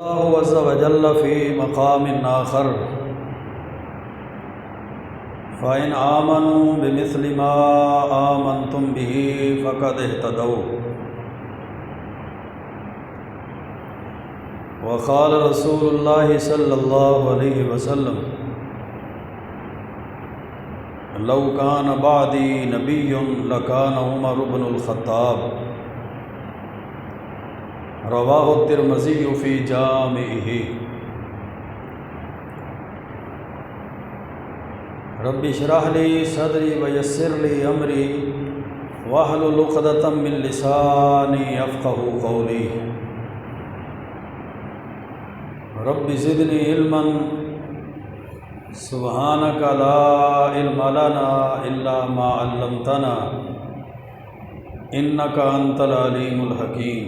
الله عز وجل في مقام آخر فإن آمنوا بمثل ما آمنتم به فقد اهتدوا وقال رسول الله صلى الله عليه وسلم لو كان بعدي نبي لكان عمر بن الخطاب رواہ الترمذی فی جامعہ۔ رب اشرح لی صدری ویسر لی امری واحلل عقدۃ من لسانی یفقہوا قولی۔ رب زدنی علما سبحانک لا علم لنا الا ما علمتنا انک انت العلیم الحکیم۔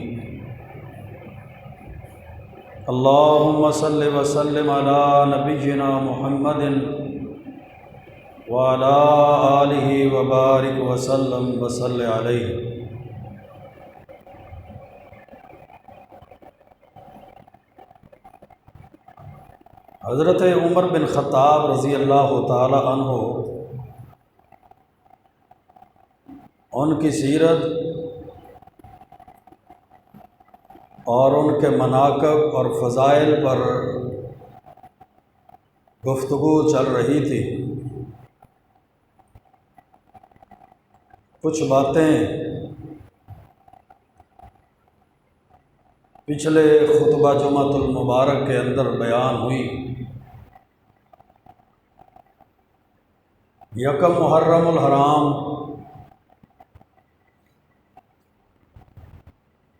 اللہم صل وسلم علی نبینا محمد وعلی آلہ وبارک وسلم وصل علیہ۔ حضرت عمر بن خطاب رضی اللہ تعالی عنہ، ان کی سیرت اور ان کے مناقب اور فضائل پر گفتگو چل رہی تھی۔ کچھ باتیں پچھلے خطبہ جمعۃ المبارک کے اندر بیان ہوئی۔ یکم محرم الحرام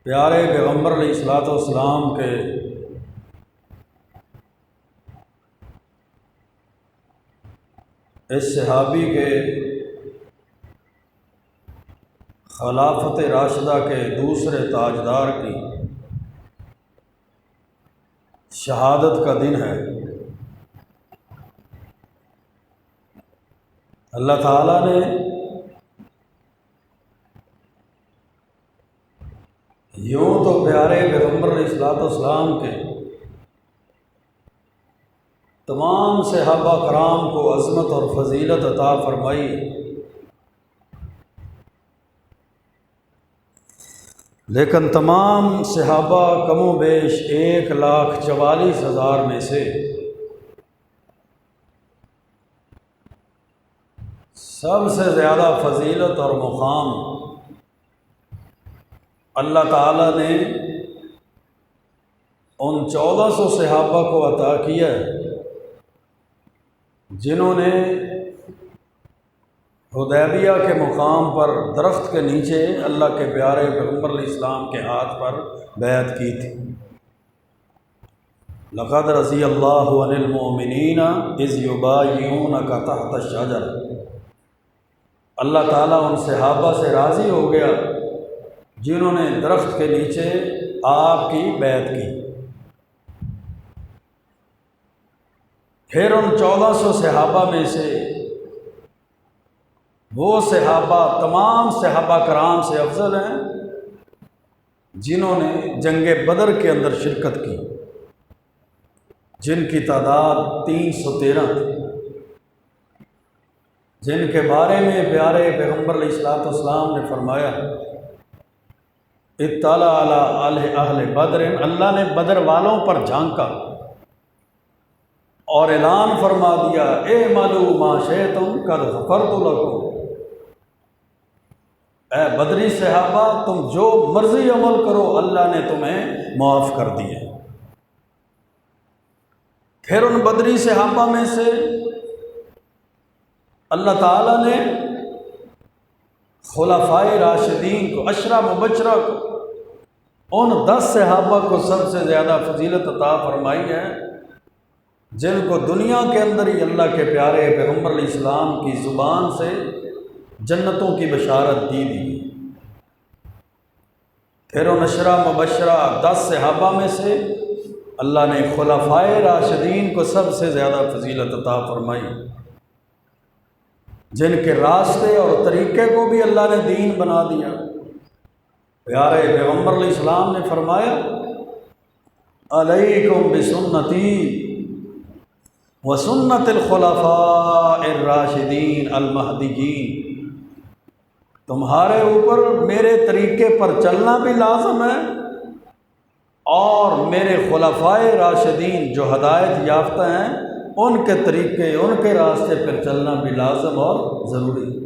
پیارے پیغمبر علیہ الصلوۃ والسلام کے اس صحابی کے خلافت راشدہ کے دوسرے تاجدار کی شہادت کا دن ہے۔ اللہ تعالیٰ نے یوں تو پیارے پیغمبر علیہ الصلوۃ والسلام کے تمام صحابہ کرام کو عظمت اور فضیلت عطا فرمائی، لیکن تمام صحابہ کم و بیش 1,44,000 میں سے سب سے زیادہ فضیلت اور مقام اللہ تعالیٰ نے ان 1400 صحابہ کو عطا کیا ہے جنہوں نے حدیبیہ کے مقام پر درخت کے نیچے اللہ کے پیارے پیغمبر علیہ السلام کے ہاتھ پر بیعت کی تھی۔ لقد رضی اللہ عن المؤمنین اذ یبایعونک تحت الشجر۔ اللہ تعالیٰ ان صحابہ سے راضی ہو گیا جنہوں نے درخت کے نیچے آپ کی بیعت کی۔ پھر ان 1400 صحابہ میں سے وہ صحابہ تمام صحابہ کرام سے افضل ہیں جنہوں نے جنگ بدر کے اندر شرکت کی، جن کی تعداد 313 تھی، جن کے بارے میں پیارے پیغمبر علیہ الصلوۃ والسلام نے فرمایا اطلع علی اہل بدر، اللہ نے بدر والوں پر جھانکا اور اعلان فرما دیا اعملوا ما شئتم قد غفرت لکم۔ اے بدری صحابہ، تم جو مرضی عمل کرو اللہ نے تمہیں معاف کر دیے۔ پھر ان بدری صحابہ میں سے اللہ تعالیٰ نے خلفائے راشدین کو، عشرہ مبشرہ کو، ان 10 صحابہ کو سب سے زیادہ فضیلت عطا فرمائی ہے جن کو دنیا کے اندر ہی اللہ کے پیارے پیغمبر علیہ السلام کی زبان سے جنتوں کی بشارت دی دی۔ پھر ان عشرہ مبشرہ 10 صحابہ میں سے اللہ نے خلفائے راشدین کو سب سے زیادہ فضیلت عطا فرمائی، جن کے راستے اور طریقے کو بھی اللہ نے دین بنا دیا۔ پیارے پیغمبر علیہ السلام نے فرمایا علیکم بسنتی و سنت الخلفاء الراشدین المہدیین، تمہارے اوپر میرے طریقے پر چلنا بھی لازم ہے اور میرے خلفائے راشدین جو ہدایت یافتہ ہیں ان کے طریقے، ان کے راستے پر چلنا بھی لازم اور ضروری ہے۔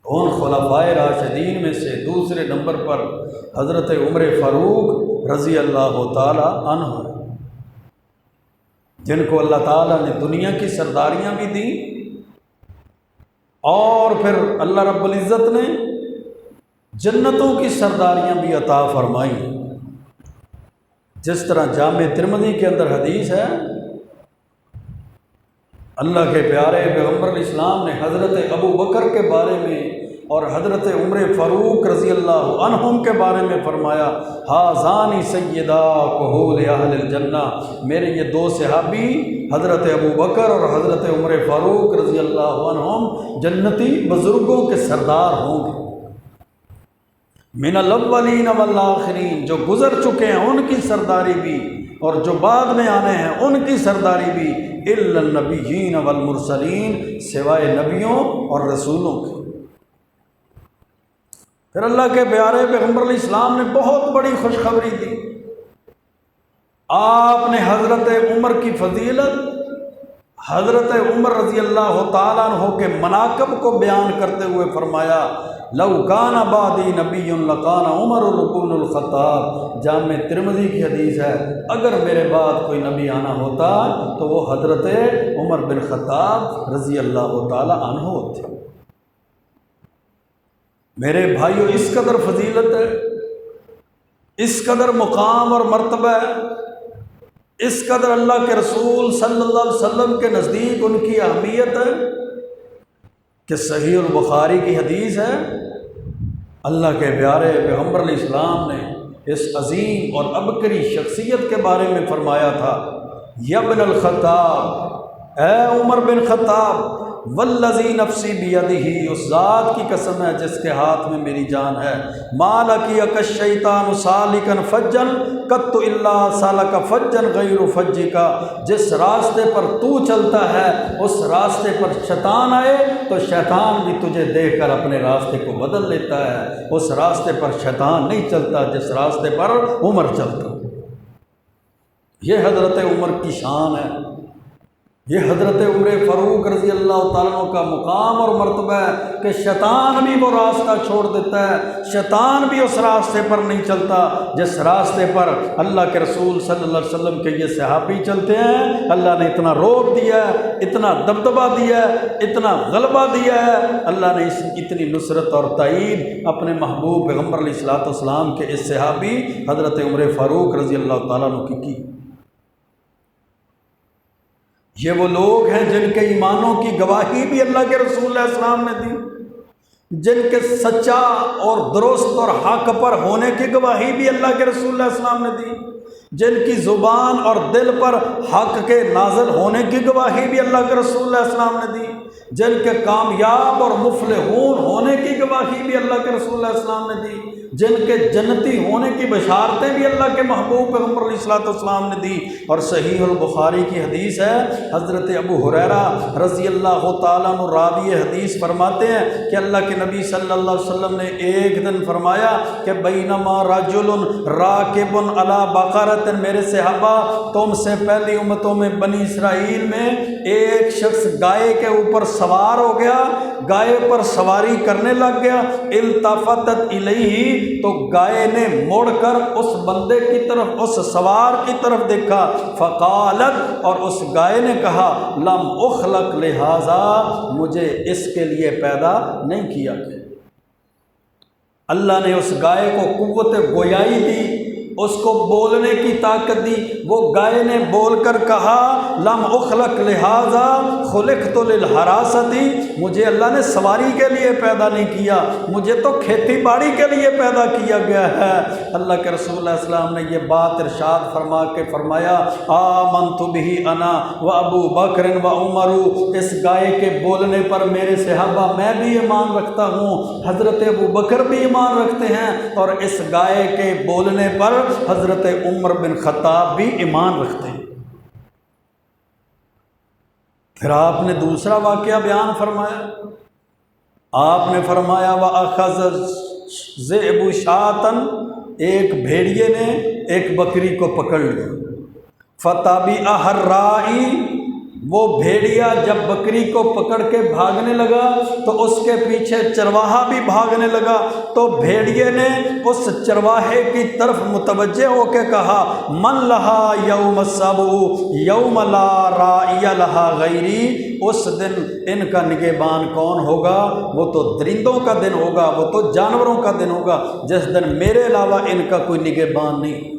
ان خلفائے راشدین میں سے دوسرے نمبر پر حضرت عمر فاروق رضی اللہ تعالی عنہ، جن کو اللہ تعالیٰ نے دنیا کی سرداریاں بھی دیں اور پھر اللہ رب العزت نے جنتوں کی سرداریاں بھی عطا فرمائیں۔ جس طرح جامع ترمذی کے اندر حدیث ہے، اللہ کے پیارے پیغمبر الاسلام نے حضرت ابو بکر کے بارے میں اور حضرت عمر فاروق رضی اللہ عنہم کے بارے میں فرمایا، ھذان سیدا کہول اہل الجنہ، میرے یہ دو صحابی حضرت ابو بکر اور حضرت عمر فاروق رضی اللہ عنہم جنتی بزرگوں کے سردار ہوں گے۔ من الاولین والآخرین، جو گزر چکے ہیں ان کی سرداری بھی اور جو بعد میں آنے ہیں ان کی سرداری بھی، الا النبیین والمرسلین، سوائے نبیوں اور رسولوں کے۔ پھر اللہ کے پیارے پیغمبر علیہ السلام نے بہت بڑی خوشخبری دی۔ آپ نے حضرت عمر کی فضیلت، حضرت عمر رضی اللہ تعالیٰ عنہ کے مناقب کو بیان کرتے ہوئے فرمایا، لو کان بعدی نبی لکان عمر بن الخطاب، جامع ترمذی کی حدیث ہے، اگر میرے بعد کوئی نبی آنا ہوتا تو وہ حضرت عمر بن خطاب رضی اللہ تعالیٰ عنہ ہوتے۔ میرے بھائیو، اس قدر فضیلت ہے، اس قدر مقام اور مرتبہ ہے، اس قدر اللہ کے رسول صلی اللہ علیہ وسلم کے نزدیک ان کی اہمیت ہے کہ صحیح البخاری کی حدیث ہے، اللہ کے پیارے پیغمبر علیہ السلام نے اس عظیم اور ابکری شخصیت کے بارے میں فرمایا تھا، یا ابن الخطاب، اے عمر بن خطاب، والذی نفسی بیدہ، اس ذات کی قسم ہے جس کے ہاتھ میں میری جان ہے، ما لقیک الشیطان سالکا فجا قط الا سلک فجا غیر فجک، جس راستے پر تو چلتا ہے اس راستے پر شیطان آئے تو شیطان بھی تجھے دیکھ کر اپنے راستے کو بدل لیتا ہے، اس راستے پر شیطان نہیں چلتا جس راستے پر عمر چلتا۔ یہ حضرت عمر کی شان ہے، یہ حضرت عمر فاروق رضی اللہ تعالیٰ عنہ کا مقام اور مرتبہ ہے کہ شیطان بھی وہ راستہ چھوڑ دیتا ہے، شیطان بھی اس راستے پر نہیں چلتا جس راستے پر اللہ کے رسول صلی اللہ علیہ وسلم کے یہ صحابی چلتے ہیں۔ اللہ نے اتنا روب دیا ہے، اتنا دبدبہ دیا ہے، اتنا غلبہ دیا ہے، اللہ نے اتنی نصرت اور تائید اپنے محبوب پیغمبر علیہ الصلوۃ والسلام کے اس صحابی حضرت عمر فاروق رضی اللہ تعالیٰ عنہ کی۔ یہ وہ لوگ ہیں جن کے ایمانوں کی گواہی بھی اللہ کے رسول علیہ السلام نے دی، جن کے سچا اور درست اور حق پر ہونے کی گواہی بھی اللہ کے رسول علیہ السلام نے دی، جن کی زبان اور دل پر حق کے نازل ہونے کی گواہی بھی اللہ کے رسول علیہ السلام نے دی، جن کے کامیاب اور مفلحون ہونے کی گواہی بھی اللہ کے رسول علیہ السلام نے دی، جن کے جنتی ہونے کی بشارتیں بھی اللہ کے محبوب پیغمبر علیہ الصلوۃ والسلام نے دی۔ اور صحیح البخاری کی حدیث ہے، حضرت ابو ہریرہ رضی اللہ تعالیٰ عنہ راوی حدیث فرماتے ہیں کہ اللہ کے نبی صلی اللہ علیہ وسلم نے ایک دن فرمایا کہ بینما رجل راکب علی بقرۃ، میرے صحابہ تم سے پہلی امتوں میں بنی اسرائیل میں ایک شخص گائے کے اوپر سوار ہو گیا، گائے پر سواری کرنے لگ گیا، التفتت الیہ، تو گائے نے مڑ کر اس بندے کی طرف، اس سوار کی طرف دیکھا، فقالت، اور اس گائے نے کہا، لم اخلق لہذا، مجھے اس کے لیے پیدا نہیں کیا گیا۔ اللہ نے اس گائے کو قوت گویائی دی، اس کو بولنے کی طاقت دی۔ وہ گائے نے بول کر کہا، لم اخلق لہذا خلقت للحراست، مجھے اللہ نے سواری کے لیے پیدا نہیں کیا، مجھے تو کھیتی باڑی کے لیے پیدا کیا گیا ہے۔ اللہ کے رسول علیہ السلام نے یہ بات ارشاد فرما کے فرمایا، آمنت بہ انا و ابو بکر و عمر، اس گائے کے بولنے پر میرے صحابہ میں بھی ایمان رکھتا ہوں، حضرت ابو بکر بھی ایمان رکھتے ہیں، اور اس گائے کے بولنے پر حضرت عمر بن خطاب بھی ایمان رکھتے ہیں۔ پھر آپ نے دوسرا واقعہ بیان فرمایا، آپ نے فرمایا وَأَخَذَ الذِّئْبُ شَاةً، ایک بھیڑیے نے ایک بکری کو پکڑ لیا، فَتَبِعَهَا الرَّاعِي، وہ بھیڑیا جب بکری کو پکڑ کے بھاگنے لگا تو اس کے پیچھے چرواہا بھی بھاگنے لگا، تو بھیڑیے نے اس چرواہے کی طرف متوجہ ہو کے کہا من لہا یوم السبت یوم لا راعی لہا غیری، اس دن ان کا نگہبان کون ہوگا؟ وہ تو درندوں کا دن ہوگا، وہ تو جانوروں کا دن ہوگا، جس دن میرے علاوہ ان کا کوئی نگہبان نہیں۔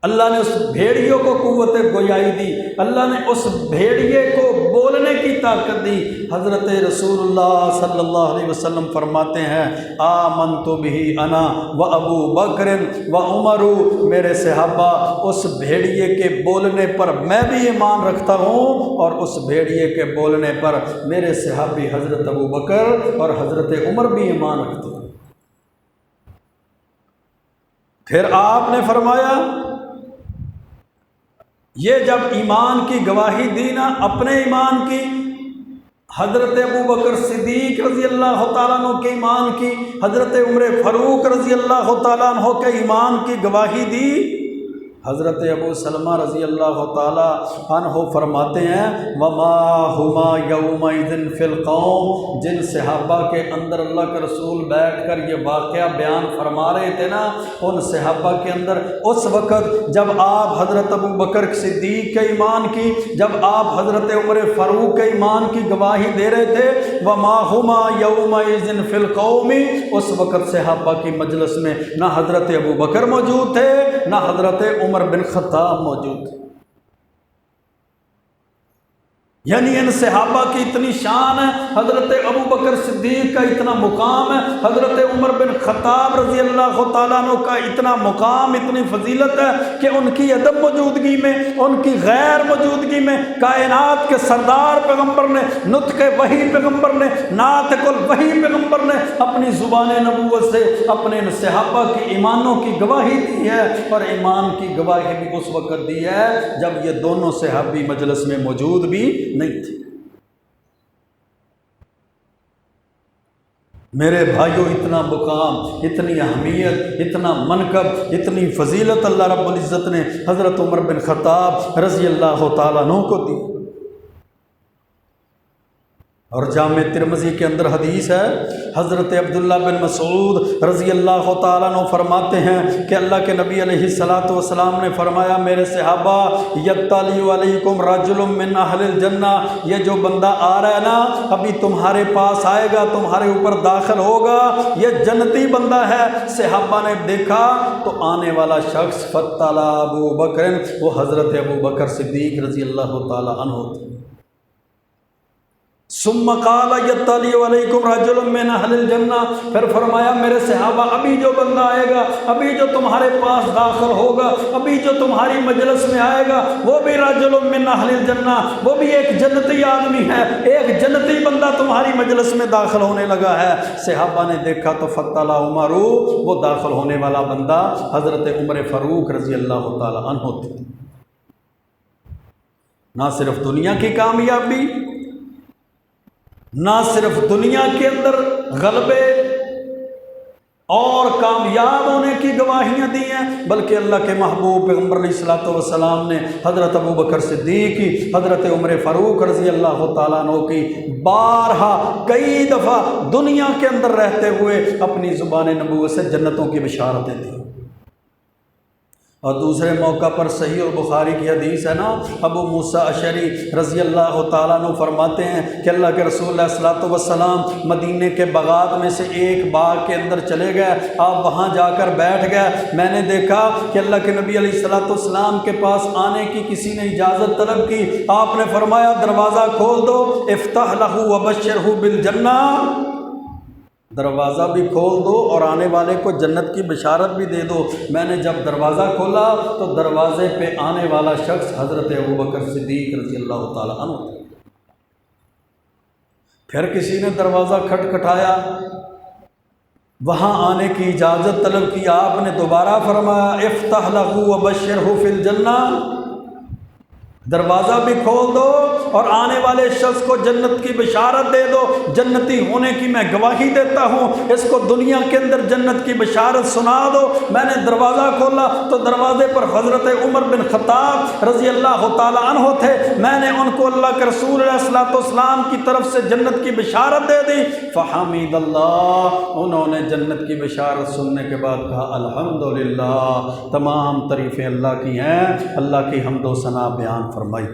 اللہ نے اس بھیڑیوں کو قوت گویائی دی، اللہ نے اس بھیڑیے کو بولنے کی طاقت دی۔ حضرت رسول اللہ صلی اللہ علیہ وسلم فرماتے ہیں آمنت بہ انا و ابو بکر و عمر، میرے صحابہ اس بھیڑیے کے بولنے پر میں بھی ایمان رکھتا ہوں، اور اس بھیڑیے کے بولنے پر میرے صحابی حضرت ابو بکر اور حضرت عمر بھی ایمان رکھتے ہیں۔ پھر آپ نے فرمایا یہ جب ایمان کی گواہی دی نا، اپنے ایمان کی، حضرت ابو بکر صدیق رضی اللہ تعالیٰ عنہ کے ایمان کی، حضرت عمر فاروق رضی اللہ تعالیٰ عنہ کے ایمان کی گواہی دی، حضرت ابو سلمہ رضی اللہ تعالیٰ عنہ فرماتے ہیں وما ہما یومئذ فی القوم، جن صحابہ کے اندر اللہ کے رسول بیٹھ کر یہ واقعہ بیان فرما رہے تھے نا، ان صحابہ کے اندر اس وقت جب آپ حضرت ابو بکر صدیق کے ایمان کی، جب آپ حضرت عمر فاروق کے ایمان کی گواہی دے رہے تھے، وما ہما یومئذ فی القوم، اس وقت صحابہ کی مجلس میں نہ حضرت ابو بکر موجود تھے نہ حضرت عمر بن خطاب موجود تھے۔ یعنی ان صحابہ کی اتنی شان ہے، حضرت ابو بکر صدیق کا اتنا مقام ہے، حضرت عمر بن خطاب رضی اللہ تعالیٰ عنہ کا اتنا مقام، اتنی فضیلت ہے کہ ان کی عدم موجودگی میں، ان کی غیر موجودگی میں کائنات کے سردار پیغمبر نے، نطق وحی پیغمبر نے، ناطق الوحی پیغمبر نے اپنی زبان نبوت سے اپنے ان صحابہ کی ایمانوں کی گواہی دی ہے، اور ایمان کی گواہی بھی اس وقت دی ہے جب یہ دونوں صحابی مجلس میں موجود بھی نہیں تھی۔ میرے بھائیوں، اتنا مقام، اتنی اہمیت، اتنا منقب، اتنی فضیلت اللہ رب العزت نے حضرت عمر بن خطاب رضی اللہ تعالیٰ عنہ کو دی۔ اور جامع ترمذی کے اندر حدیث ہے، حضرت عبداللہ بن مسعود رضی اللہ تعالیٰ عنہ فرماتے ہیں کہ اللہ کے نبی علیہ السلام نے فرمایا میرے صحابہ یطلع علیکم رجل من اہل الجنہ، یہ جو بندہ آ رہا ہے نا، ابھی تمہارے پاس آئے گا، تمہارے اوپر داخل ہوگا، یہ جنتی بندہ ہے۔ صحابہ نے دیکھا تو آنے والا شخص فطلع ابو بکر، وہ حضرت ابو بکر صدیق رضی اللہ تعالیٰ عنہ تھے۔ ثم قال یطلع علیکم رجل من اہل الجنہ، پھر فرمایا میرے صحابہ ابھی جو بندہ آئے گا، ابھی جو تمہارے پاس داخل ہوگا، ابھی جو تمہاری مجلس میں آئے گا، وہ بھی رجل من اہل الجنہ، وہ بھی ایک جنتی آدمی ہے، ایک جنتی بندہ تمہاری مجلس میں داخل ہونے لگا ہے۔ صحابہ نے دیکھا تو فطلع عمر، وہ داخل ہونے والا بندہ حضرت عمر فاروق رضی اللہ تعالی عنہ تھے۔ نہ صرف دنیا کی کامیابی، نہ صرف دنیا کے اندر غلبے اور کامیاب ہونے کی گواہیاں دی ہیں، بلکہ اللہ کے محبوب پیغمبر علیہ الصلوۃ والسلام نے حضرت ابو بکر صدیق کی، حضرت عمر فاروق رضی اللہ تعالیٰ عنہ کی بارہا کئی دفعہ دنیا کے اندر رہتے ہوئے اپنی زبان نبوت سے جنتوں کی بشارتیں دیں۔ اور دوسرے موقع پر صحیح البخاری کی حدیث ہے نا، ابو موسیٰ اشعری رضی اللہ تعالیٰ عنہ فرماتے ہیں کہ اللہ کے رسول علیہ الصلوۃ والسلام مدینے کے باغات میں سے ایک باغ کے اندر چلے گئے، آپ وہاں جا کر بیٹھ گئے۔ میں نے دیکھا کہ اللہ کے نبی علیہ الصلوۃ والسلام کے پاس آنے کی کسی نے اجازت طلب کی، آپ نے فرمایا دروازہ کھول دو، افتح لہ وبشرہ بالجنہ، دروازہ بھی کھول دو اور آنے والے کو جنت کی بشارت بھی دے دو۔ میں نے جب دروازہ کھولا تو دروازے پہ آنے والا شخص حضرت ابو بکر صدیق رضی اللہ تعالیٰ عنہ تھا۔ پھر کسی نے دروازہ کھٹکھٹایا، وہاں آنے کی اجازت طلب کی، آپ نے دوبارہ فرمایا افتح لہو وبشرہ فی الجنہ، دروازہ بھی کھول دو اور آنے والے شخص کو جنت کی بشارت دے دو، جنتی ہونے کی میں گواہی دیتا ہوں، اس کو دنیا کے اندر جنت کی بشارت سنا دو۔ میں نے دروازہ کھولا تو دروازے پر حضرت عمر بن خطاب رضی اللہ تعالی عنہ تھے، میں نے ان کو اللہ کے رسول علیہ الصلوۃ والسلام کی طرف سے جنت کی بشارت دے دی۔ فحمد اللہ، انہوں نے جنت کی بشارت سننے کے بعد کہا الحمدللہ، تمام تعریفیں اللہ کی ہیں، اللہ کی حمد و ثنا بیان فرمائی۔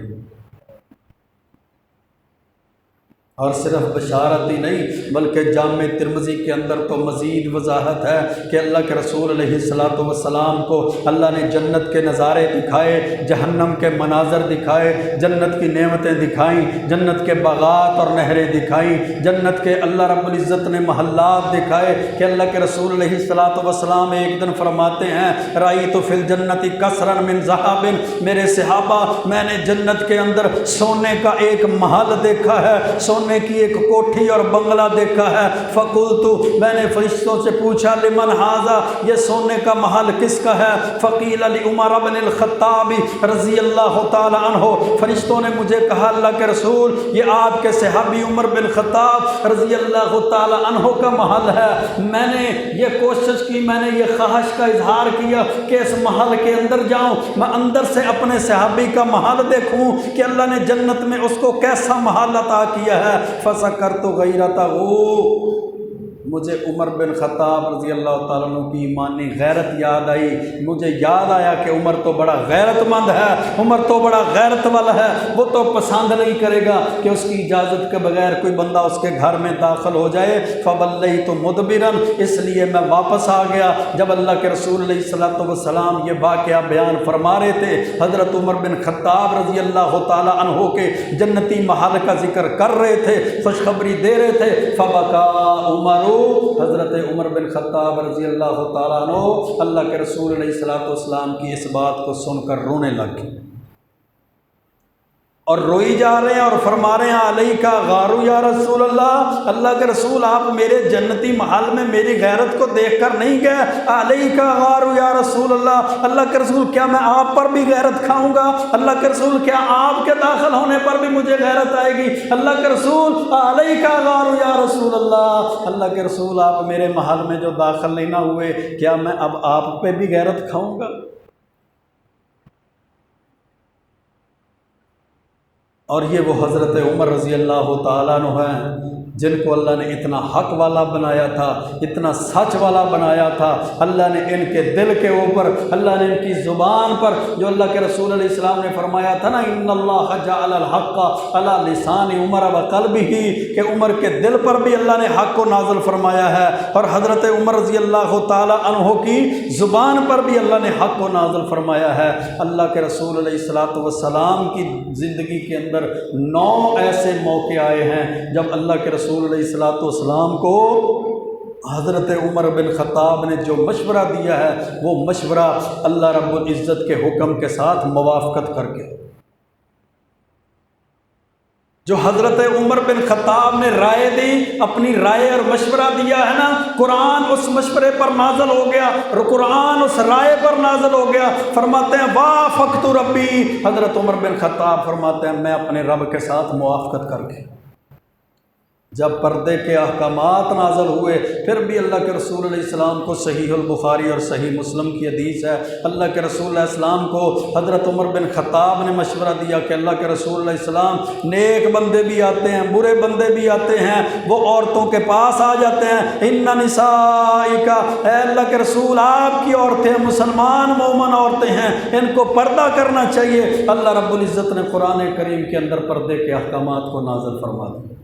اور صرف بشارت ہی نہیں بلکہ جامع ترمذی کے اندر تو مزید وضاحت ہے کہ اللہ کے رسول علیہ الصلوۃ والسلام کو اللہ نے جنت کے نظارے دکھائے، جہنم کے مناظر دکھائے، جنت کی نعمتیں دکھائیں، جنت کے باغات اور نہریں دکھائیں، جنت کے اللہ رب العزت نے محلات دکھائے کہ اللہ کے رسول علیہ الصلوۃ والسلام ایک دن فرماتے ہیں رأیت فی الجنت قصرا من ذہب، میرے صحابہ میں نے جنت کے اندر سونے کا ایک محل دیکھا ہے، سونے کی ایک کوٹھی اور بنگلہ دیکھا ہے۔ فقلت، میں نے فرشتوں سے پوچھا لمن ھذا، یہ سونے کا محل کس کا ہے؟ فقیل لعمر بن الخطاب رضی اللہ تعالی عنہ، فرشتوں نے مجھے کہا اللہ کے رسول یہ آپ کے صحابی عمر بن خطاب رضی اللہ تعالی عنہ کا محل ہے۔ میں نے یہ کوشش کی، میں نے یہ خواہش کا اظہار کیا کہ اس محل کے اندر جاؤں، میں اندر سے اپنے صحابی کا محل دیکھوں کہ اللہ نے جنت میں اس کو کیسا محل عطا کیا ہے۔ فسکرت غیرتہ، مجھے عمر بن خطاب رضی اللہ تعالیٰ عنہ کی ایمانی غیرت یاد آئی، مجھے یاد آیا کہ عمر تو بڑا غیرت مند ہے، عمر تو بڑا غیرت والا ہے، وہ تو پسند نہیں کرے گا کہ اس کی اجازت کے بغیر کوئی بندہ اس کے گھر میں داخل ہو جائے۔ فولیت مدبرا، اس لیے میں واپس آ گیا۔ جب اللہ کے رسول علیہ الصلوۃ والسلام یہ واقعہ بیان فرما رہے تھے، حضرت عمر بن خطاب رضی اللہ تعالیٰ عنہ کے جنتی محل کا ذکر کر رہے تھے، خوشخبری دے رہے تھے۔ فبکا عمر، حضرت عمر بن خطاب رضی اللہ تعالیٰ عنہ اللہ کے رسول علیہ الصلوۃ والسلام کی اس بات کو سن کر رونے لگ گئے اور روئی جا رہے ہیں اور فرما رہے ہیں علیکا غارو یا رسول اللہ، اللہ کے رسول آپ میرے جنتی محل میں میری غیرت کو دیکھ کر نہیں گئے؟ علیکا غارو یا رسول اللہ، اللہ کے رسول کیا میں آپ پر بھی غیرت کھاؤں گا؟ اللہ کے رسول کیا آپ کے داخل ہونے پر بھی مجھے غیرت آئے گی؟ اللہ کے رسول علیکا غارو یا رسول اللہ، اللہ کے رسول آپ میرے محل میں جو داخل نہیں نہ ہوئے، کیا میں اب آپ پہ بھی غیرت کھاؤں گا؟ اور یہ وہ حضرت عمر رضی اللہ تعالیٰ عنہ ہیں جن کو اللہ نے اتنا حق والا بنایا تھا، اتنا سچ والا بنایا تھا۔ اللہ نے ان کے دل کے اوپر، اللہ نے ان کی زبان پر، جو اللہ کے رسول علیہ السلام نے فرمایا تھا نا ان اللہ جعل الحق علی لسان عمر وقلبہ، کہ عمر کے دل پر بھی اللہ نے حق کو نازل فرمایا ہے، اور حضرت عمر رضی اللہ تعالی عنہ کی زبان پر بھی اللہ نے حق کو نازل فرمایا ہے۔ اللہ کے رسول علیہ الصلوۃ والسلام کی زندگی کے اندر 9 ایسے موقع آئے ہیں جب اللہ کے رسول علیہ الصلوۃ والسلام کو حضرت عمر بن خطاب نے جو مشورہ دیا ہے وہ مشورہ اللہ رب العزت کے حکم کے ساتھ موافقت کر کے، جو حضرت عمر بن خطاب نے رائے دی، اپنی رائے اور مشورہ دیا ہے نا، قرآن اس مشورے پر نازل ہو گیا، قرآن اس رائے پر نازل ہو گیا۔ فرماتے ہیں وافقت ربی، حضرت عمر بن خطاب فرماتے ہیں میں اپنے رب کے ساتھ موافقت کر کے، جب پردے کے احکامات نازل ہوئے پھر بھی اللہ کے رسول علیہ السلام کو، صحیح البخاری اور صحیح مسلم کی حدیث ہے، اللہ کے رسول علیہ السلام کو حضرت عمر بن خطاب نے مشورہ دیا کہ اللہ کے رسول علیہ السلام، نیک بندے بھی آتے ہیں، برے بندے بھی آتے ہیں، وہ عورتوں کے پاس آ جاتے ہیں، ان نسائک، اے اللہ کے رسول آپ کی عورتیں مسلمان مومن عورتیں ہیں، ان کو پردہ کرنا چاہیے۔ اللہ رب العزت نے قرآن کریم کے اندر پردے کے احکامات کو نازل فرما دیا۔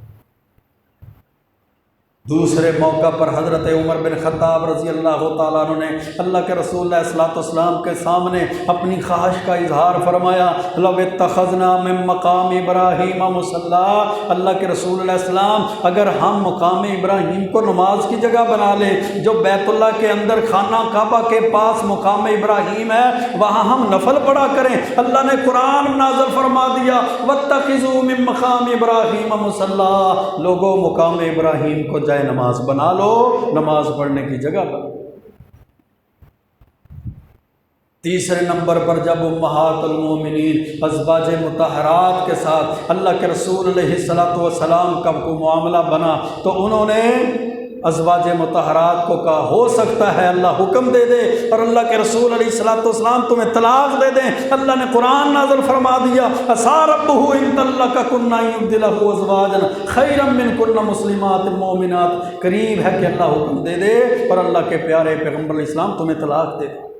دوسرے موقع پر حضرت عمر بن خطاب رضی اللہ تعالیٰ عنہ نے اللہ کے رسول علیہ الصلوۃ والسلام کے سامنے اپنی خواہش کا اظہار فرمایا، لو اتخذنا من مقام ابراہیم مصلی، اللہ کے رسول علیہ السلام اگر ہم مقام ابراہیم کو نماز کی جگہ بنا لیں، جو بیت اللہ کے اندر خانہ کعبہ کے پاس مقام ابراہیم ہے وہاں ہم نفل پڑھا کریں، اللہ نے قرآن نازل فرما دیا واتخذوا من مقام ابراہیم مصلی، لوگوں مقام ابراہیم کو جائے نماز بنا لو، نماز پڑھنے کی جگہ بنا۔ تیسرے نمبر پر جب امہات المومنین ازواج مطہرات کے ساتھ اللہ کے رسول علیہ الصلوۃ والسلام کا کو معاملہ بنا تو انہوں نے ازواج مطہرات کو کہا ہو سکتا ہے اللہ حکم دے دے اور اللہ کے رسول علیہ الصلوۃ والسلام تمہیں طلاق دے دیں۔ اللہ نے قرآن نازل فرما دیا عسیٰ ربہ ان طلقکن ان یبدلہ ازواجا خیرا منکن مسلمات مومنات، قریب ہے کہ اللہ حکم دے دے اور اللہ کے پیارے پیغمبر علیہ السلام تمہیں طلاق دے دے۔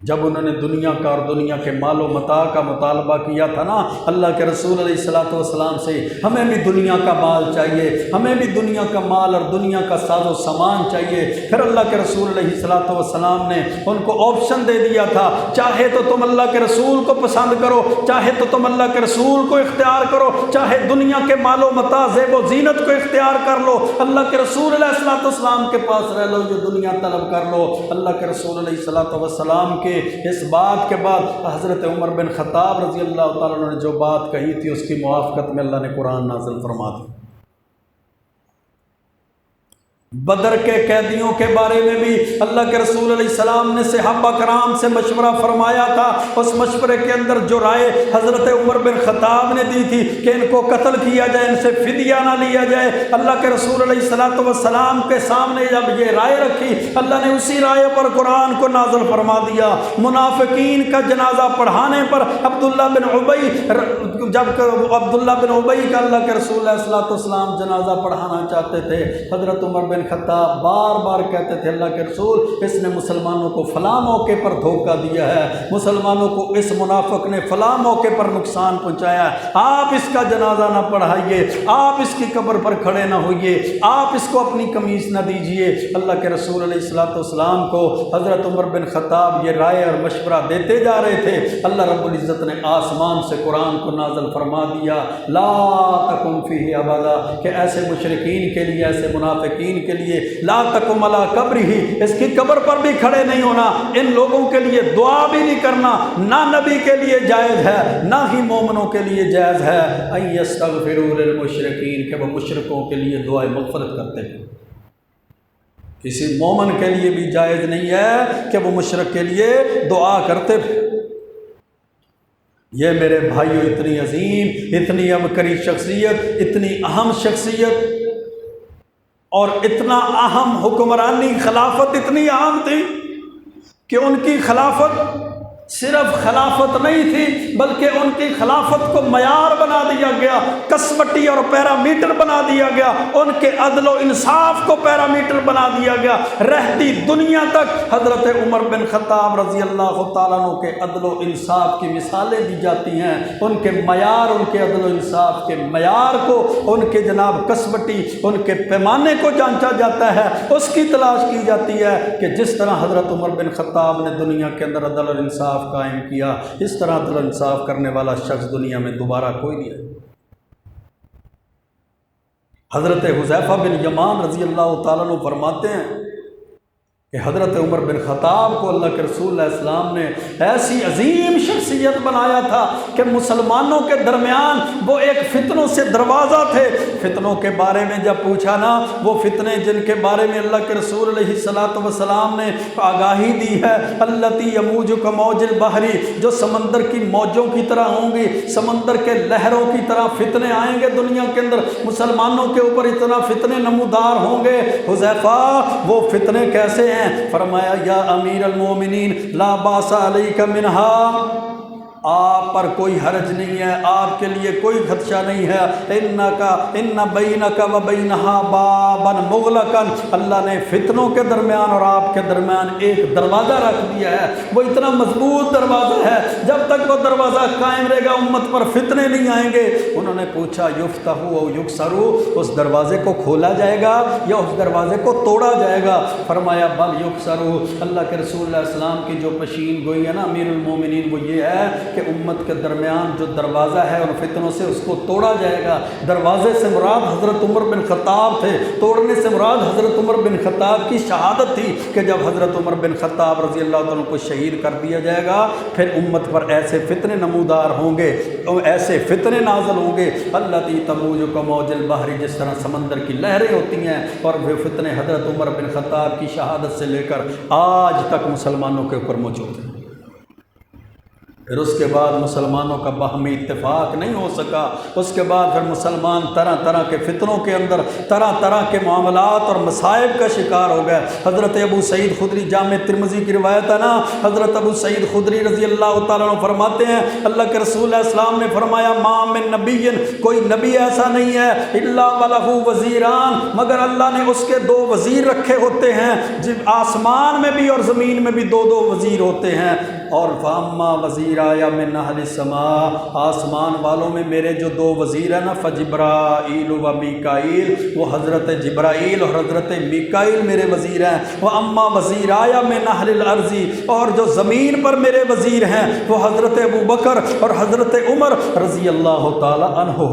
جب انہوں نے دنیا کا اور دنیا کے مال و متاع کا مطالبہ کیا تھا نا اللہ کے رسول علیہ الصلوۃ والسلام سے، ہمیں بھی دنیا کا مال چاہیے، ہمیں بھی دنیا کا مال اور دنیا کا ساز و سامان چاہیے، پھر اللہ کے رسول علیہ الصلوۃ والسلام نے ان کو آپشن دے دیا تھا، چاہے تو تم اللہ کے رسول کو پسند کرو، چاہے تو تم اللہ کے رسول کو اختیار کرو، چاہے دنیا کے مال و متاع زیب و زینت کو اختیار کر لو، اللہ کے رسول علیہ الصلوۃ والسلام کے پاس رہ لو، جو دنیا طلب کر لو۔ اللہ کے رسول علیہ الصلوۃ والسلام کے اس بات کے بعد حضرت عمر بن خطاب رضی اللہ تعالیٰ عنہ نے جو بات کہی تھی اس کی موافقت میں اللہ نے قرآن نازل فرما دی۔ بدر کے قیدیوں کے بارے میں بھی اللہ کے رسول علیہ السلام نے صحابہ کرام سے مشورہ فرمایا تھا، اس مشورے کے اندر جو رائے حضرت عمر بن خطاب نے دی تھی کہ ان کو قتل کیا جائے، ان سے فدیہ نہ لیا جائے، اللہ کے رسول علیہ الصلوۃ والسلام کے سامنے جب یہ رائے رکھی اللہ نے اسی رائے پر قرآن کو نازل فرما دیا۔ منافقین کا جنازہ پڑھانے پر عبداللہ بن ابی کا اللہ کے رسول علیہ الصلوۃ والسلام جنازہ پڑھانا چاہتے تھے، حضرت عمر بن خطاب بار بار کہتے تھے اللہ کے رسول اس نے مسلمانوں کو فلاں موقع پر دھوکہ دیا ہے، مسلمانوں کو اس منافق نے فلاں موقع پر نقصان پہنچایا ہے، آپ اس کا جنازہ نہ پڑھائیے، آپ اس کی قبر پر کھڑے نہ ہوئیے، آپ اس کو اپنی قمیص نہ دیجیے۔ اللہ کے رسول علیہ الصلوۃ والسلام کو حضرت عمر بن خطاب یہ رائے اور مشورہ دیتے جا رہے تھے، اللہ رب العزت نے آسمان سے قرآن کو نازل فرما دیا لا تقم فیہ ابدا، کہ ایسے مشرکین کے لیے، ایسے منافقین کے لیے لا تقم علی قبرہ، اس کی قبر پر بھی کھڑے نہیں ہونا، ان لوگوں کے لیے دعا بھی نہیں کرنا، نہ نبی کے لیے جائز ہے نہ ہی مومنوں کے لیے جائز ہے ان یستغفروا للمشرکین، کہ وہ مشرکوں کے لیے دعائے مغفرت کرتے ہیں۔ کسی مومن کے لیے بھی جائز نہیں ہے کہ وہ مشرک کے لیے دعا کرتے تھے۔ یہ میرے بھائیو اتنی عظیم، اتنی عبقری شخصیت، اتنی اہم شخصیت اور اتنا اہم حکمرانی، خلافت اتنی اہم تھی کہ ان کی خلافت صرف خلافت نہیں تھی بلکہ ان کی خلافت کو معیار بنا دیا گیا، کسوٹی اور پیرامیٹر بنا دیا گیا، ان کے عدل و انصاف کو پیرامیٹر بنا دیا گیا۔ رہتی دنیا تک حضرت عمر بن خطاب رضی اللہ تعالیٰ عنہ کے عدل و انصاف کی مثالیں دی جاتی ہیں، ان کے معیار، ان کے عدل و انصاف کے معیار کو، ان کے جناب کسوٹی، ان کے پیمانے کو جانچا جاتا ہے، اس کی تلاش کی جاتی ہے کہ جس طرح حضرت عمر بن خطاب نے دنیا کے اندر عدل و انصاف قائم کیا، اس طرح عدل و انصاف کرنے والا شخص دنیا میں دوبارہ کوئی نہیں ہے۔ حضرت حذیفہ بن یمان رضی اللہ تعالیٰ عنہ فرماتے ہیں کہ حضرت عمر بن خطاب کو اللہ کے رسول علیہ السلام نے ایسی عظیم شخصیت بنایا تھا کہ مسلمانوں کے درمیان وہ ایک فتنوں سے دروازہ تھے۔ فتنوں کے بارے میں جب پوچھا نا، وہ فتنے جن کے بارے میں اللہ کے رسول علیہ الصلوۃ والسلام نے آگاہی دی ہے، التی یموج کموج البحر، جو سمندر کی موجوں کی طرح ہوں گی، سمندر کے لہروں کی طرح فتنے آئیں گے دنیا کے اندر، مسلمانوں کے اوپر اتنا فتنے نمودار ہوں گے۔ حذیفہ وہ فتنے کیسے ہیں؟ فرمایا یا امیر المومنین لا باس علیک منہا، آپ پر کوئی حرج نہیں ہے، آپ کے لیے کوئی خدشہ نہیں ہے، ان بینک و بینہا بابا مغلقا، اللہ نے فتنوں کے درمیان اور آپ کے درمیان ایک دروازہ رکھ دیا ہے، وہ اتنا مضبوط دروازہ ہے، جب تک وہ دروازہ قائم رہے گا امت پر فتنے نہیں آئیں گے۔ انہوں نے پوچھا یفتح و یکسر، اس دروازے کو کھولا جائے گا یا اس دروازے کو توڑا جائے گا؟ فرمایا بل یکسر، اللہ کے رسول علیہ السلام کی جو پشین گوئی ہے نا امیر المومنین، وہ یہ ہے کہ امت کے درمیان جو دروازہ ہے ان فتنوں سے اس کو توڑا جائے گا۔ دروازے سے مراد حضرت عمر بن خطاب تھے، توڑنے سے مراد حضرت عمر بن خطاب کی شہادت تھی کہ جب حضرت عمر بن خطاب رضی اللہ عنہ کو شہید کر دیا جائے گا پھر امت پر ایسے فتنے نمودار ہوں گے، ایسے فتنے نازل ہوں گے التی تموج کا موج البحر، جس طرح سمندر کی لہریں ہوتی ہیں، اور وہ فتنے حضرت عمر بن خطاب کی شہادت سے لے کر آج تک مسلمانوں کے اوپر موجود ہیں۔ پھر اس کے بعد مسلمانوں کا باہمی اتفاق نہیں ہو سکا، اس کے بعد پھر مسلمان طرح طرح کے فتنوں کے اندر طرح طرح کے معاملات اور مصائب کا شکار ہو گئے۔ حضرت ابو سعید خدری، جامع ترمذی کی روایت ہے نا، حضرت ابو سعید خدری رضی اللہ تعالیٰ عنہ فرماتے ہیں اللہ کے رسول علیہ السلام نے فرمایا ما من نبی، کوئی نبی ایسا نہیں ہے الا ولہ وزیران، مگر اللہ نے اس کے دو وزیر رکھے ہوتے ہیں، جب آسمان میں بھی اور زمین میں بھی دو دو وزیر ہوتے ہیں۔ اور فاما وزیر آیا من اہل السماء، آسمان والوں میں میرے جو دو وزیر ہیں نا، فجبرائیل و میکائیل، وہ حضرت جبرائیل اور حضرت میکائیل میرے وزیر ہیں۔ وہ اما وزیر آیا من اہل الارض، اور جو زمین پر میرے وزیر ہیں وہ حضرت ابو بکر اور حضرت عمر رضی اللہ تعالی عنہ۔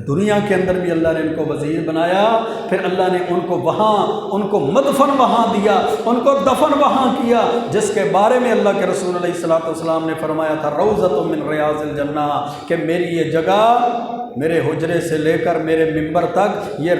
دنیا کے اندر بھی اللہ نے ان کو وزیر بنایا، پھر اللہ نے ان کو وہاں، ان کو مدفن وہاں دیا، ان کو دفن وہاں کیا، جس کے بارے میں اللہ کے رسول علیہ الصلوۃ والسلام نے فرمایا تھا روضۃ من ریاض الجنہ، کہ میری یہ جگہ میرے حجرے سے لے کر میرے ممبر تک یہ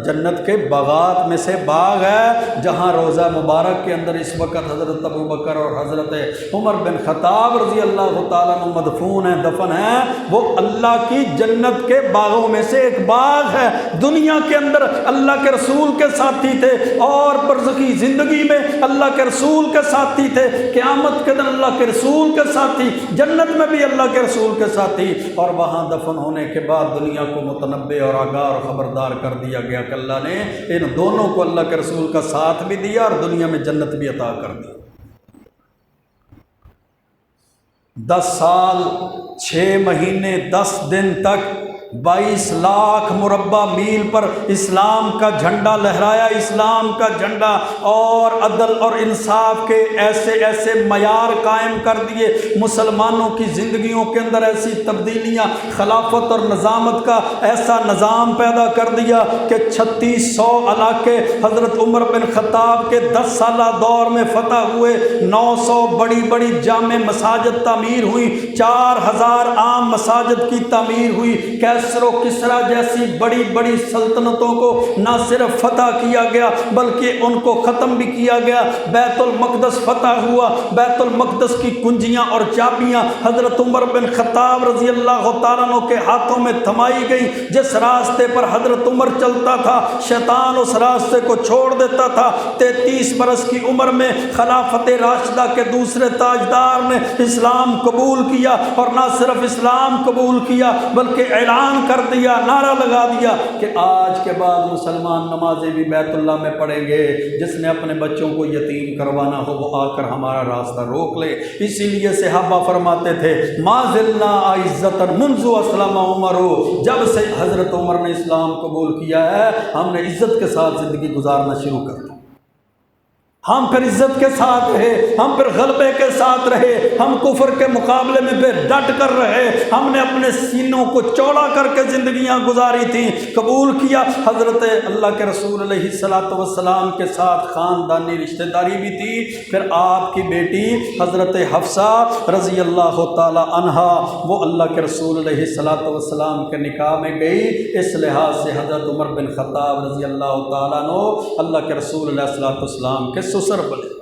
جنت کے باغات میں سے باغ ہے، جہاں روضہ مبارک کے اندر اس وقت حضرت ابو بکر اور حضرت عمر بن خطاب رضی اللہ تعالیٰ عنہ مدفون ہیں، دفن ہیں، وہ اللہ کی جنت کے باغوں میں سے ایک باغ ہے۔ دنیا کے اندر اللہ کے رسول کے ساتھی تھے، اور برزخی زندگی میں اللہ کے رسول کے ساتھی تھے، قیامت کے دن اللہ کے رسول کے ساتھی، جنت میں بھی اللہ کے رسول کے ساتھی، اور وہاں دفن ہونے کے بعد دنیا کو متنبع اور آگاہ اور خبردار کر دیا گیا کہ اللہ نے ان دونوں کو اللہ کے رسول کا ساتھ بھی دیا اور دنیا میں جنت بھی عطا کر دی۔ 10 سال 6 مہینے 10 دن تک 22 لاکھ مربع میل پر اسلام کا جھنڈا لہرایا، اسلام کا جھنڈا، اور عدل اور انصاف کے ایسے ایسے معیار قائم کر دیے، مسلمانوں کی زندگیوں کے اندر ایسی تبدیلیاں، خلافت اور نظامت کا ایسا نظام پیدا کر دیا کہ 3600 علاقے حضرت عمر بن خطاب کے 10 سالہ دور میں فتح ہوئے، 900 بڑی بڑی جامع مساجد تعمیر ہوئی، 4000 عام مساجد کی تعمیر ہوئی، کیسر و کسرا جیسی بڑی بڑی سلطنتوں کو نہ صرف فتح کیا گیا بلکہ ان کو ختم بھی کیا گیا، بیت المقدس فتح ہوا، بیت المقدس کی کنجیاں اور چابیاں حضرت عمر بن خطاب رضی اللہ تعالیٰ عنہ کے ہاتھوں میں تھمائی گئی، جس راستے پر حضرت عمر چلتا تھا شیطان اس راستے کو چھوڑ دیتا تھا۔ 33 برس کی عمر میں خلافت راشدہ کے دوسرے تاجدار نے اسلام قبول کیا، اور نہ صرف اسلام قبول کیا بلکہ اعلان کر دیا، نعرہ لگا دیا کہ آج کے بعد مسلمان نمازیں بھی بیت اللہ میں پڑھیں گے، جس نے اپنے بچوں کو یتیم کروانا ہو وہ آ کر ہمارا راستہ روک لے۔ اسی لیے صحابہ فرماتے تھے ما زلنا عزت منذ اسلم عمر، جب سے حضرت عمر نے اسلام قبول کیا ہے ہم نے عزت کے ساتھ زندگی گزارنا شروع کر دی، ہم پھر عزت کے ساتھ رہے، ہم پھر غلبے کے ساتھ رہے، ہم کفر کے مقابلے میں پھر ڈٹ کر رہے، ہم نے اپنے سینوں کو چوڑا کر کے زندگیاں گزاری تھیں، قبول کیا۔ حضرت اللہ کے رسول علیہ الصلوۃ والسلام کے ساتھ خاندانی رشتہ داری بھی تھی، پھر آپ کی بیٹی حضرت حفصہ رضی اللہ تعالی عنہا وہ اللہ کے رسول علیہ الصلوۃ والسلام کے نکاح میں گئی، اس لحاظ سے حضرت عمر بن خطاب رضی اللہ تعالیٰ عنہ اللہ کے رسول علیہ الصلوۃ والسلام کے سسر بنے۔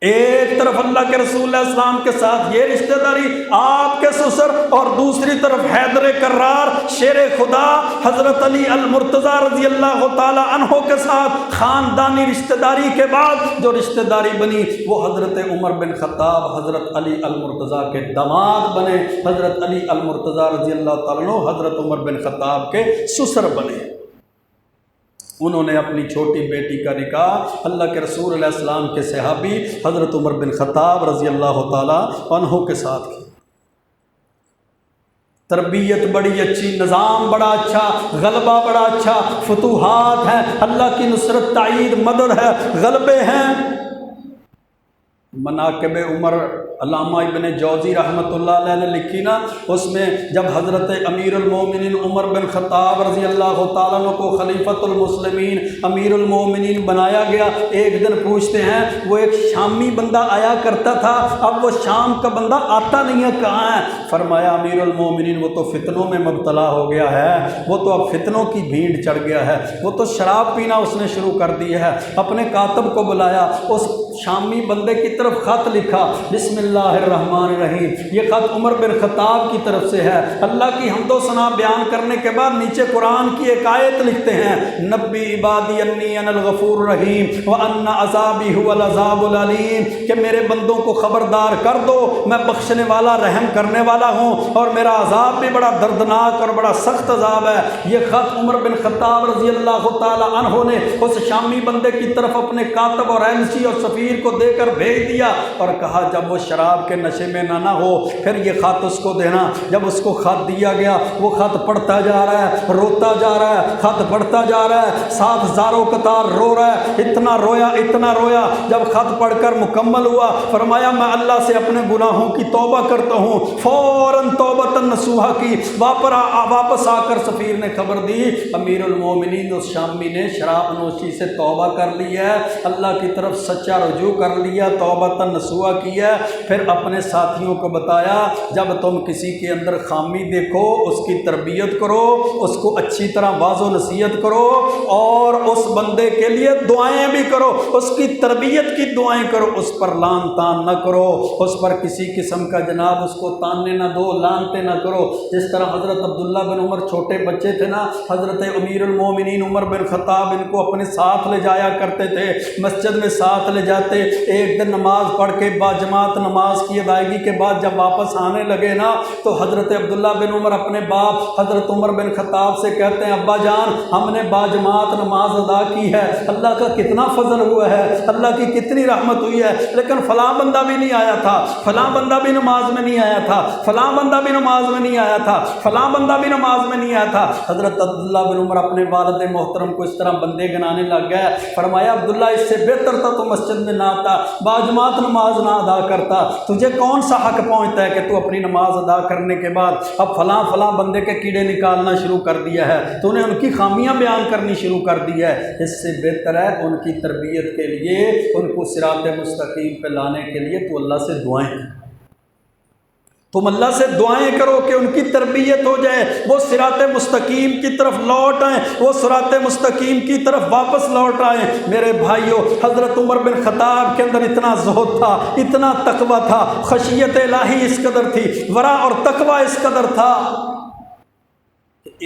ایک طرف اللہ کے رسول علیہ السلام کے ساتھ یہ رشتہ داری آپ کے سسر، اور دوسری طرف حیدر کرار شیر خدا حضرت علی المرتضیٰ رضی اللہ تعالی عنہ کے ساتھ خاندانی رشتہ داری کے بعد جو رشتہ داری بنی وہ حضرت عمر بن خطاب حضرت علی المرتضیٰ کے داماد بنے، حضرت علی المرتضیٰ رضی اللہ تعالیٰ عنہ حضرت عمر بن خطاب کے سسر بنے۔ انہوں نے اپنی چھوٹی بیٹی کا نکاح اللہ کے رسول علیہ السلام کے صحابی حضرت عمر بن خطاب رضی اللہ تعالی عنہ کے ساتھ کی۔ تربیت بڑی اچھی، نظام بڑا اچھا، غلبہ بڑا اچھا، فتوحات ہیں، اللہ کی نصرت، تائید، مدد ہے، غلبے ہیں۔ مناقب عمر علامہ ابن جوزی رحمۃ اللہ علیہ نے لکھی نا، اس میں جب حضرت امیر المومنین عمر بن خطاب رضی اللہ تعالیٰ عنہ کو خلیفۃ المسلمین امیر المومنین بنایا گیا، ایک دن پوچھتے ہیں وہ ایک شامی بندہ آیا کرتا تھا، اب وہ شام کا بندہ آتا نہیں ہے، کہاں ہے؟ فرمایا امیر المومنین وہ تو فتنوں میں مبتلا ہو گیا ہے، وہ تو اب فتنوں کی بھیڑ چڑھ گیا ہے، وہ تو شراب پینا اس نے شروع کر دی ہے۔ اپنے کاتب کو بلایا، اس شامی بندے کی طرف خط لکھا، بسم اللہ الرحمن الرحیم، یہ خط عمر بن خطاب کی طرف سے ہے۔ اللہ کی حمد و ثنا بیان کرنے کے بعد نیچے قرآن کی ایک آیت لکھتے ہیں، نبی عبادی انی انا الغفور الرحیم وان عذابی هو العذاب العلیم، کہ میرے بندوں کو خبردار کر دو میں بخشنے والا رحم کرنے والا ہوں اور میرا عذاب بھی بڑا دردناک اور بڑا سخت عذاب ہے۔ یہ خط عمر بن خطاب رضی اللہ تعالی عنہ نے اس شامی بندے کی طرف اپنے کاتب اور ایلچی اور سفیر کو دے کر بھیج دیا اور کہا جب وہ شراب کے نشے میں نہ ہو پھر یہ خط اس کو دینا۔ جب اس کو خط دیا گیا وہ خط پڑھتا جا رہا ہے، روتا جا رہا ہے، خط پڑھتا جا رہا ہے، 7 زاروں قطار رو رہا ہے، اتنا رویا۔ جب خط پڑھ کر مکمل ہوا فرمایا میں اللہ سے اپنے گناہوں کی توبہ کرتا ہوں، فوراً توبۃ نصوحہ کی، واپس آ کر سفیر نے خبر دی امیر المومنین اس شامی نے شراب نوشی سے توبہ کر لی ہے، اللہ کی طرف سچا رجوع کر لیا، توبۃ نصوحہ کی ہے۔ پھر اپنے ساتھیوں کو بتایا جب تم کسی کے اندر خامی دیکھو اس کی تربیت کرو، اس کو اچھی طرح واضح و نصیحت کرو اور اس بندے کے لیے دعائیں بھی کرو، اس کی تربیت کی دعائیں کرو، اس پر لان تان نہ کرو، اس پر کسی قسم کا جناب اس کو تاننے نہ دو، لانتے نہ کرو۔ جس طرح حضرت عبداللہ بن عمر چھوٹے بچے تھے نا، حضرت امیر المومنین عمر بن خطاب ان کو اپنے ساتھ لے جایا کرتے تھے، مسجد میں ساتھ لے جاتے۔ ایک دن نماز پڑھ کے باجماعت نماز کی ادائیگی کے بعد جب واپس آنے لگے نا تو حضرت عبداللہ بن عمر اپنے باپ حضرت عمر بن خطاب سے کہتے ہیں ابا جان ہم نے باجماعت نماز ادا کی ہے، اللہ کا کتنا فضل ہوا ہے، اللہ کی کتنی رحمت ہوئی ہے، لیکن فلاں بندہ بھی نہیں آیا تھا، فلاں بندہ بھی نماز میں نہیں آیا تھا، فلاں بندہ بھی نماز میں نہیں آیا تھا، فلاں بندہ بھی نماز میں نہیں آیا تھا۔ حضرت عبداللہ بن عمر اپنے والد محترم کو اس طرح بندے گنانے لگ گئے، فرمایا عبداللہ اس سے بہتر تھا تو مسجد میں نہ آتا، باجماعت نماز نہ ادا کرتا، تجھے کون سا حق پہنچتا ہے کہ تو اپنی نماز ادا کرنے کے بعد اب فلاں بندے کے کیڑے نکالنا شروع کر دیا ہے، تو نے ان کی خامیاں بیان کرنی شروع کر دی ہے۔ اس سے بہتر ہے ان کی تربیت کے لیے، ان کو صراط مستقیم پہ لانے کے لیے تو اللہ سے دعائیں کرو، تم اللہ سے دعائیں کرو کہ ان کی تربیت ہو جائے، وہ صراط مستقیم کی طرف لوٹ آئیں، وہ صراط مستقیم کی طرف واپس لوٹ آئیں۔ میرے بھائیوں حضرت عمر بن خطاب کے اندر اتنا زہد تھا، اتنا تقویٰ تھا، خشیت الہی اس قدر تھی، ورع اور تقویٰ اس قدر تھا۔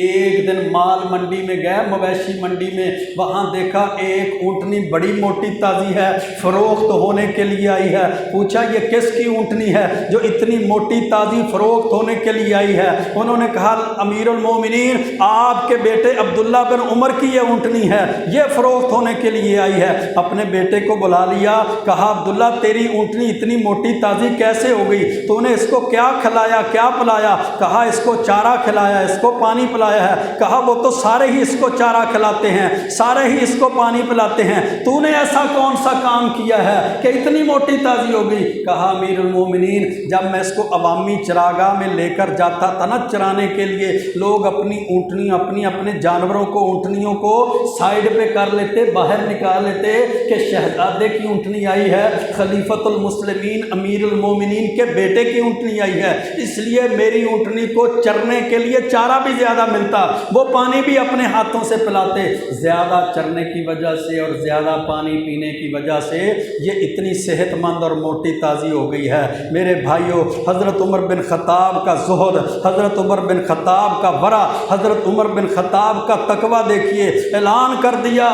ایک دن مال منڈی میں گئے، مویشی منڈی میں، وہاں دیکھا ایک اونٹنی بڑی موٹی تازی ہے، فروخت ہونے کے لیے آئی ہے۔ پوچھا یہ کس کی اونٹنی ہے جو اتنی موٹی تازی فروخت ہونے کے لیے آئی ہے؟ انہوں نے کہا امیر المومنین آپ کے بیٹے عبداللہ بن عمر کی یہ اونٹنی ہے، یہ فروخت ہونے کے لیے آئی ہے۔ اپنے بیٹے کو بلا لیا، کہا عبداللہ تیری اونٹنی اتنی موٹی تازی کیسے ہو گئی؟ تو نے اس کو کیا کھلایا، کیا پلایا؟ کہا اس کو چارہ کھلایا، اس کو پانی پلایا ہے۔ کہا وہ تو سارے ہی اس کو چارہ کھلاتے ہیں، سارے ہی اس کو پانی پلاتے ہیں، تو نے ایسا کون سا کام کیا ہے کہ اتنی موٹی تازی ہو گئی؟ کہا امیر المومنین جب میں اس کو عوامی چراگاہ میں لے کر جاتا تھا نا چرانے کے لیے، لوگ اپنی اونٹنیاں اپنے جانوروں کو اونٹنیوں کو سائیڈ پہ کر لیتے، باہر نکال لیتے کہ شہزادے کی اونٹنی آئی ہے، خلیفۃ المسلمین امیر المومنین کے بیٹے کی اونٹنی آئی ہے، اس لیے میری اونٹنی کو چرنے کے لیے چارہ بھی زیادہ ملتا، وہ پانی بھی اپنے ہاتھوں سے پلاتے۔ زیادہ چرنے کی وجہ سے اور زیادہ پانی پینے کی وجہ سے یہ اتنی صحت مند اور موٹی تازی ہو گئی ہے۔ میرے بھائیوں حضرت عمر بن خطاب کا زہد، حضرت عمر بن خطاب کا ورع، حضرت عمر بن خطاب کا تقویٰ دیکھیے، اعلان کر دیا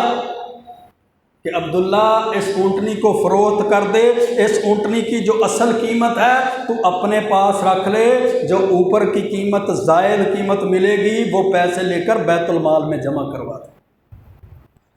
کہ عبداللہ اس اونٹنی کو فروخت کر دے، اس اونٹنی کی جو اصل قیمت ہے تو اپنے پاس رکھ لے، جو اوپر کی قیمت زائد قیمت ملے گی وہ پیسے لے کر بیت المال میں جمع کروا دے۔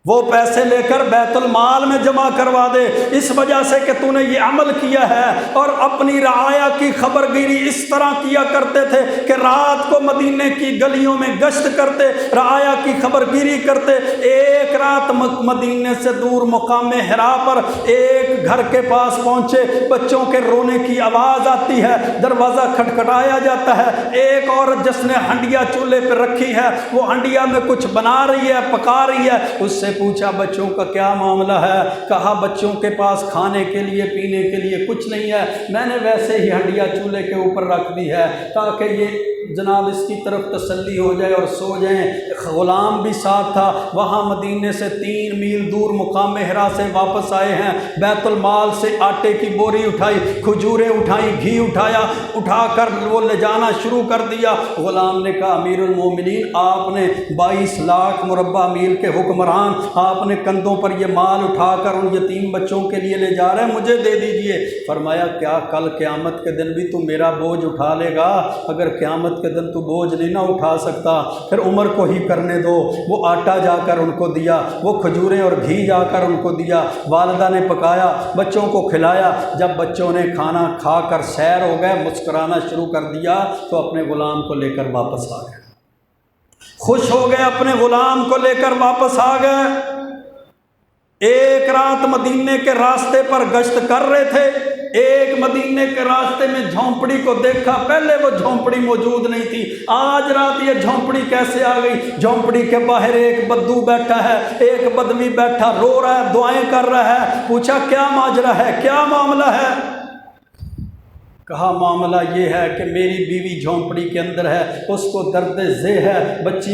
وہ پیسے لے کر بیت المال میں جمع کروا دے، اس وجہ سے کہ تو نے یہ عمل کیا ہے۔ اور اپنی رعایا کی خبر گیری اس طرح کیا کرتے تھے کہ رات کو مدینے کی گلیوں میں گشت کرتے، رعایا کی خبر گیری کرتے۔ ایک رات مدینے سے دور مقام حرا پر ایک گھر کے پاس پہنچے، بچوں کے رونے کی آواز آتی ہے، دروازہ کھٹکھٹایا جاتا ہے۔ ایک عورت جس نے ہنڈیا چولہے پہ رکھی ہے، وہ ہنڈیا میں کچھ بنا رہی ہے، پکا رہی ہے۔ اس سے پوچھا بچوں کا کیا معاملہ ہے؟ کہا بچوں کے پاس کھانے کے لیے پینے کے لیے کچھ نہیں ہے، میں نے ویسے ہی ہنڈیا چولہے کے اوپر رکھ دی ہے تاکہ یہ جناب اس کی طرف تسلی ہو جائے اور سو جائیں۔ غلام بھی ساتھ تھا، وہاں مدینے سے 3 میل دور مقام حرا سے واپس آئے ہیں، بیت المال سے آٹے کی بوری اٹھائی، کھجوریں اٹھائیں، گھی اٹھایا، اٹھا کر وہ لے جانا شروع کر دیا۔ غلام نے کہا امیر المومنین آپ نے 22 لاکھ مربع میل کے حکمران، آپ نے کندھوں پر یہ مال اٹھا کر ان یتیم بچوں کے لیے لے جا رہے ہیں، مجھے دے دیجئے۔ فرمایا کیا کل قیامت کے دن بھی تو میرا بوجھ اٹھا لے گا؟ اگر قیامت کے دن تو بوجھ نہیں نہ اٹھا سکتا پھر عمر کو ہی کرنے دو۔ وہ آٹا جا کر ان کو دیا، وہ کھجوریں اور گھی جا کر ان کو دیا، والدہ نے پکایا، بچوں کو کھلایا۔ جب بچوں نے کھانا کھا کر سیر ہو گئے، مسکرانا شروع کر دیا تو اپنے غلام کو لے کر واپس آ گئے، خوش ہو گئے، اپنے غلام کو لے کر واپس آ گئے۔ ایک رات مدینے کے راستے پر گشت کر رہے تھے، ایک مدینے کے راستے میں جھونپڑی کو دیکھا، پہلے وہ جھونپڑی موجود نہیں تھی، آج رات یہ جھونپڑی کیسے آ گئی؟ جھونپڑی کے باہر ایک بدو بیٹھا ہے، ایک بدوی بیٹھا رو رہا ہے، دعائیں کر رہا ہے۔ پوچھا کیا ماجرا ہے، کیا معاملہ ہے؟ کہا معاملہ یہ ہے کہ میری بیوی جھونپڑی کے اندر ہے، اس کو درد ذہ ہے،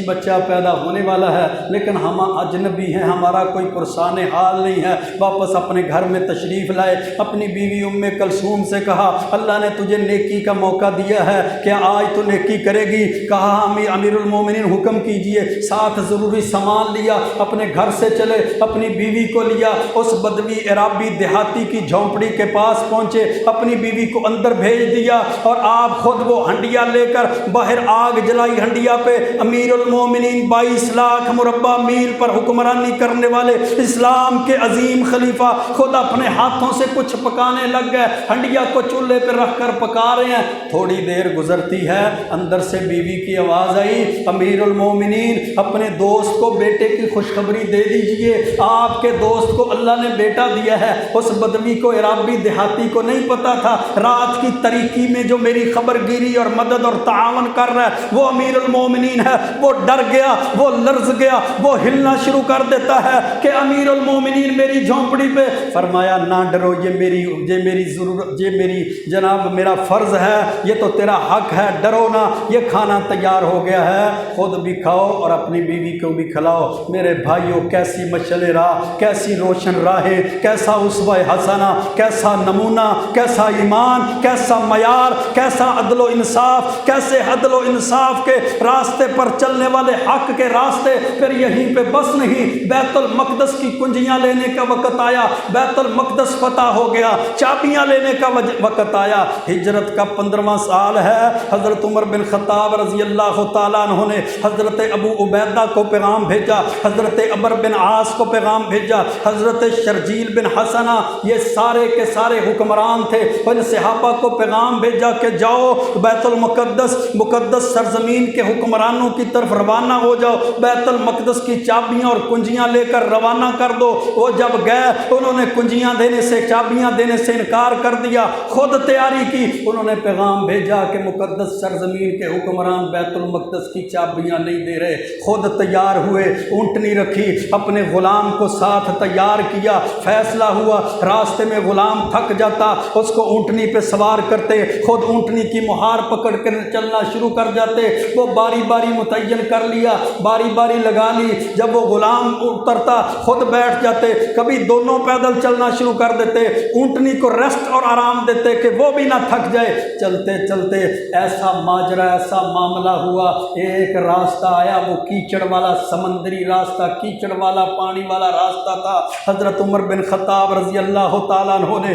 بچہ پیدا ہونے والا ہے، لیکن ہم اجنبی ہیں، ہمارا کوئی پرسان حال نہیں ہے۔ واپس اپنے گھر میں تشریف لائے، اپنی بیوی ام کلثوم سے کہا اللہ نے تجھے نیکی کا موقع دیا ہے، کیا آج تو نیکی کرے گی؟ کہا امیر المومنین حکم کیجئے۔ ساتھ ضروری سامان لیا، اپنے گھر سے چلے، اپنی بیوی کو لیا، اس بدوی عرابی دیہاتی کی جھونپڑی کے پاس پہنچے، اپنی بیوی کو اندر بھیج دیا اور آپ خود وہ ہنڈیا لے کر باہر آگ جلائی۔ ہنڈیا پہ امیر المومنین 22 لاکھ مربع میل پر حکمرانی کرنے والے اسلام کے عظیم خلیفہ خود اپنے ہاتھوں سے کچھ پکانے لگ گئے، ہنڈیا کو چولہے پہ رکھ کر پکا رہے ہیں۔ تھوڑی دیر گزرتی ہے، اندر سے بیوی کی آواز آئی امیر المومنین اپنے دوست کو بیٹے کی خوشخبری دے دیجئے، آپ کے دوست کو اللہ نے بیٹا دیا ہے۔ اس بدوی کو عرابی دیہاتی کو نہیں پتا تھا، رات کی تاریکی میں جو میری خبر گیری اور مدد اور تعاون کر رہا ہے وہ امیر المومنین ہے۔ وہ ڈر گیا، وہ لرز گیا، وہ ہلنا شروع کر دیتا ہے کہ امیر المومنین میری جھونپڑی پہ۔ فرمایا نہ ڈرو، یہ میری ضرورت، یہ میری جناب میرا فرض ہے، یہ تو تیرا حق ہے، ڈرو نہ، یہ کھانا تیار ہو گیا ہے، خود بھی کھاؤ اور اپنی بیوی کو بھی کھلاؤ۔ میرے بھائیوں کیسی مشعل راہ، کیسی روشن راہیں، کیسا اسوہ حسنہ، کیسا نمونہ، کیسا ایمان، کیسا معیار، کیسا عدل و انصاف، کیسے عدل و انصاف کے راستے پر چلنے والے حق کے راستے۔ پھر یہیں پہ بس نہیں، بیت المقدس کی کنجیاں لینے کا وقت آیا، بیت المقدس فتح ہو گیا، چابیاں لینے کا وقت آیا۔ ہجرت کا 15واں سال ہے، حضرت عمر بن خطاب رضی اللہ تعالیٰ عنہ نے حضرت ابو عبیدہ کو پیغام بھیجا، حضرت عمر بن عاص کو پیغام بھیجا، حضرت شرجیل بن حسنہ، یہ سارے کے سارے حکمران تھے، ان صحابہ کو پیغام بھیجا کہ جاؤ بیت المقدس، مقدس سرزمین کے حکمرانوں کی طرف روانہ ہو جاؤ، بیت المقدس کی چابیاں اور کنجیاں لے کر روانہ کر دو۔ وہ جب گئے انہوں نے کنجیاں دینے سے، چابیاں دینے سے انکار کر دیا، خود تیاری کی۔ انہوں نے پیغام بھیجا کہ مقدس سرزمین کے حکمران بیت المقدس کی چابیاں نہیں دے رہے، خود تیار ہوئے، اونٹنی رکھی، اپنے غلام کو ساتھ تیار کیا۔ فیصلہ ہوا راستے میں غلام تھک جاتا، اس کو اونٹنی پہ سوار کرتے، خود اونٹنی کی مہار پکڑ کر چلنا شروع کر جاتے۔ وہ باری باری متعین کر لیا، باری باری لگا لی، جب وہ غلام اترتا خود بیٹھ جاتے، کبھی دونوں پیدل چلنا شروع کر دیتے، اونٹنی کو ریسٹ اور آرام دیتے کہ وہ بھی نہ تھک جائے۔ چلتے چلتے ایسا ماجرا، ایسا معاملہ ہوا، ایک راستہ آیا، وہ کیچڑ والا سمندری راستہ، کیچڑ والا پانی والا راستہ تھا۔ حضرت عمر بن خطاب رضی اللہ تعالیٰ عنہ نے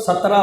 17